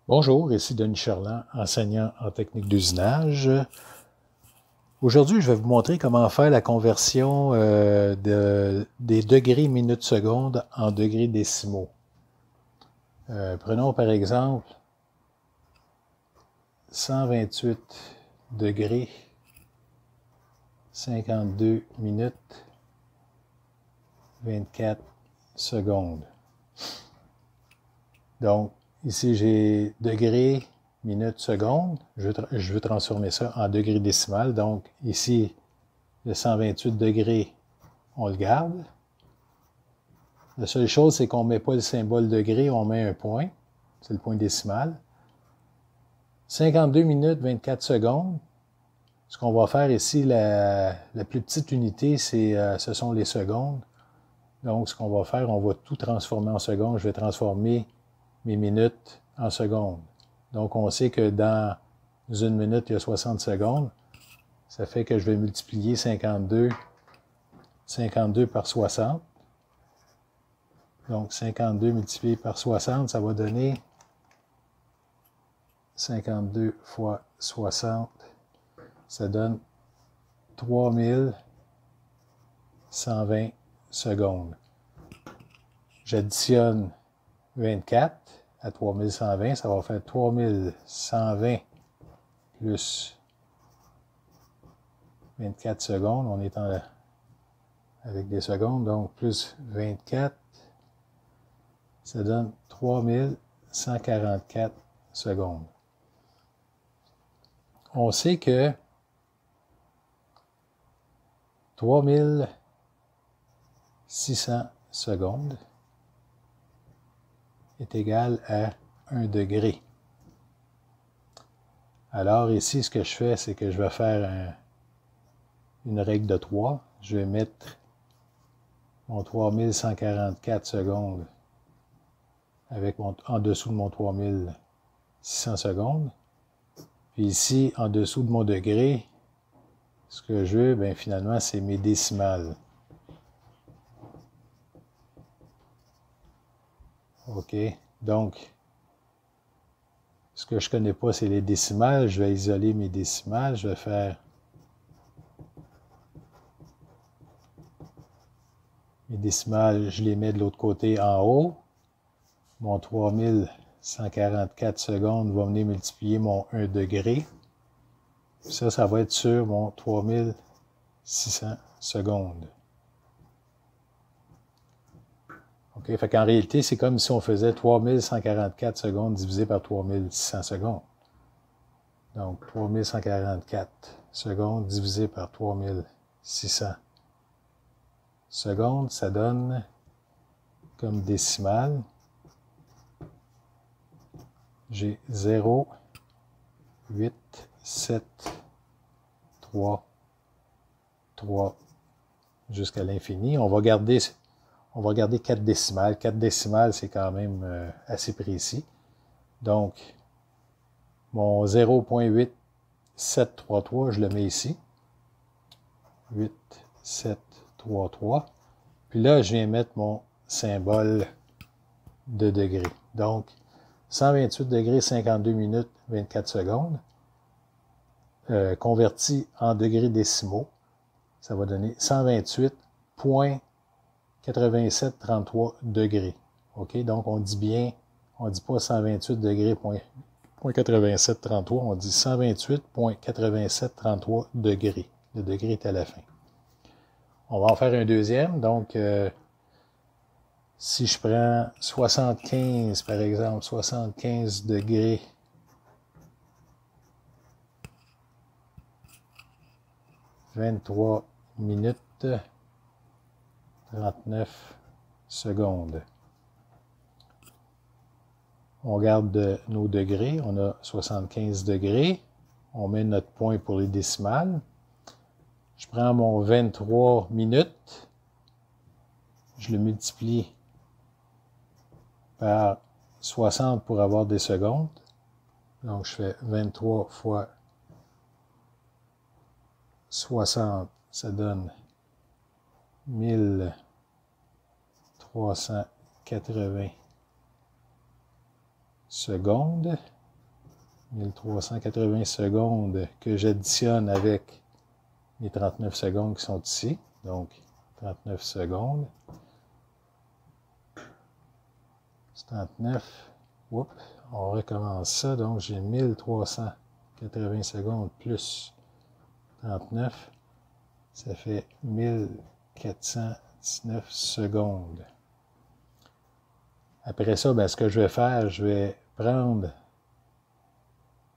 Bonjour, ici Denis Charland, enseignant en technique d'usinage. Aujourd'hui, je vais vous montrer comment faire la conversion des degrés minutes secondes en degrés décimaux. Prenons par exemple 128 degrés, 52 minutes, 24 secondes. Donc, ici, j'ai degrés, minutes, secondes. Je veux transformer ça en degrés décimal. Donc, ici, le 128 degrés, on le garde. La seule chose, c'est qu'on ne met pas le symbole degré, on met un point. C'est le point décimal. 52 minutes, 24 secondes. Ce qu'on va faire ici, la plus petite unité, ce sont les secondes. Donc, ce qu'on va faire, on va tout transformer en secondes. Je vais transformer mes minutes en secondes. Donc, on sait que dans une minute, il y a 60 secondes. Ça fait que je vais multiplier 52 par 60. Donc, 52 multiplié par 60, ça va donner 52 fois 60. Ça donne 3120 secondes. J'additionne 24 à 3120, ça va faire 3120 plus 24 secondes. On est avec des secondes, donc plus 24, ça donne 3144 secondes. On sait que 3600 secondes est égal à 1 degré. Alors ici, ce que je fais, c'est que je vais faire une règle de 3. Je vais mettre mon 3144 secondes en dessous de mon 3600 secondes. Puis ici, en dessous de mon degré, ce que je veux, bien finalement, c'est mes décimales. OK? Donc, ce que je ne connais pas, c'est les décimales. Je vais isoler mes décimales. Je vais faire mes décimales, je les mets de l'autre côté en haut. Mon 3144 secondes va venir multiplier mon 1 degré. Ça va être sur mon 3600 secondes. OK? Fait qu'en réalité, c'est comme si on faisait 3144 secondes divisé par 3600 secondes. Donc, 3144 secondes divisé par 3600 secondes, ça donne comme décimale, j'ai 0, 8, 7, 3, 3 jusqu'à l'infini. On va garder 4 décimales. 4 décimales, c'est quand même assez précis. Donc, mon 0.8733, je le mets ici. 8, 7, 3, 3. Puis là, je viens mettre mon symbole de degrés. Donc, 128 degrés, 52 minutes, 24 secondes. Converti en degrés décimaux, ça va donner 128,8733 degrés. OK? Donc, on dit pas 128 degrés, 8733, on dit 128,8733 degrés. Le degré est à la fin. On va en faire un deuxième. Donc, si je prends 75, par exemple, 75 degrés, 23 minutes, 39 secondes. On garde nos degrés. On a 75 degrés. On met notre point pour les décimales. Je prends mon 23 minutes. Je le multiplie par 60 pour avoir des secondes. Donc, je fais 23 fois 60. Ça donne 1380 secondes. 1380 secondes que j'additionne avec les 39 secondes qui sont ici. Donc, 39 secondes. 39. Oups, on recommence ça. Donc, j'ai 1380 secondes plus 39. Ça fait 1419 secondes. Après ça, ben, ce que je vais faire, je vais prendre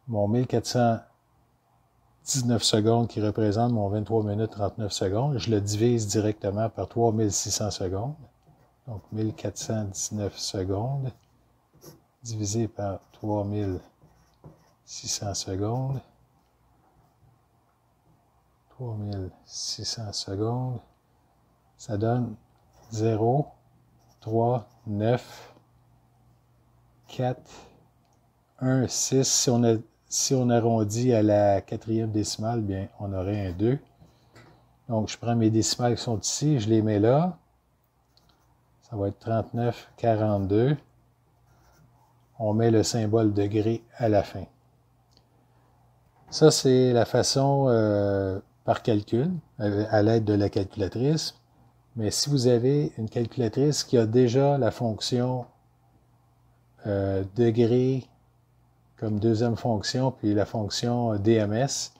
mon 1419 secondes qui représente mon 23 minutes 39 secondes. Je le divise directement par 3600 secondes. Donc, 1419 secondes divisé par 3600 secondes. 3600 secondes. Ça donne 0, 3, 9, 4, 1, 6. Si on arrondit à la quatrième décimale, bien, on aurait un 2. Donc, je prends mes décimales qui sont ici, je les mets là. Ça va être 39, 42. On met le symbole degré à la fin. Ça, c'est la façon par calcul, à l'aide de la calculatrice. Mais si vous avez une calculatrice qui a déjà la fonction degré comme deuxième fonction, puis la fonction DMS,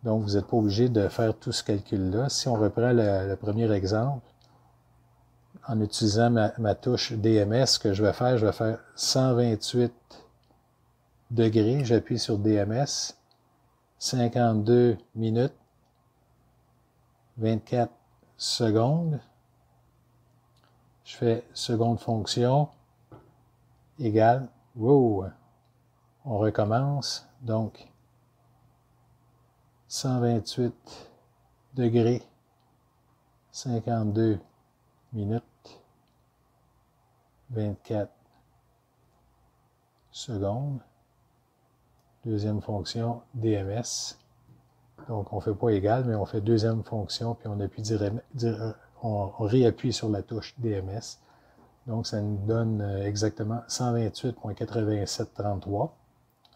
donc vous n'êtes pas obligé de faire tout ce calcul-là. Si on reprend le premier exemple, en utilisant ma touche DMS, ce que je vais faire 128 degrés, j'appuie sur DMS, 52 minutes, 24 secondes, je fais seconde fonction, égale, wow, on recommence, donc 128 degrés, 52 minutes, 24 secondes. Deuxième fonction, DMS. Donc, on ne fait pas égal, mais on fait deuxième fonction, puis on appuie on réappuie sur la touche DMS. Donc, ça nous donne exactement 128,8733.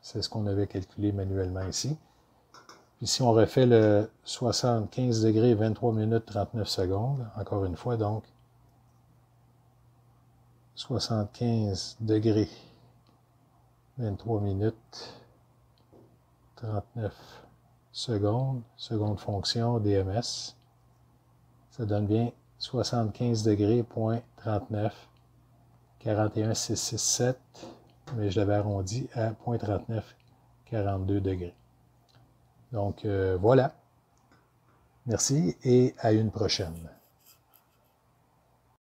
C'est ce qu'on avait calculé manuellement ici. Puis si on refait le 75 degrés, 23 minutes, 39 secondes, encore une fois, donc 75 degrés, 23 minutes, 39 secondes, seconde fonction, DMS. Ça donne bien 75 degrés, point 39, 41667, mais je l'avais arrondi à 0.39, 42 degrés. Donc voilà. Merci et à une prochaine.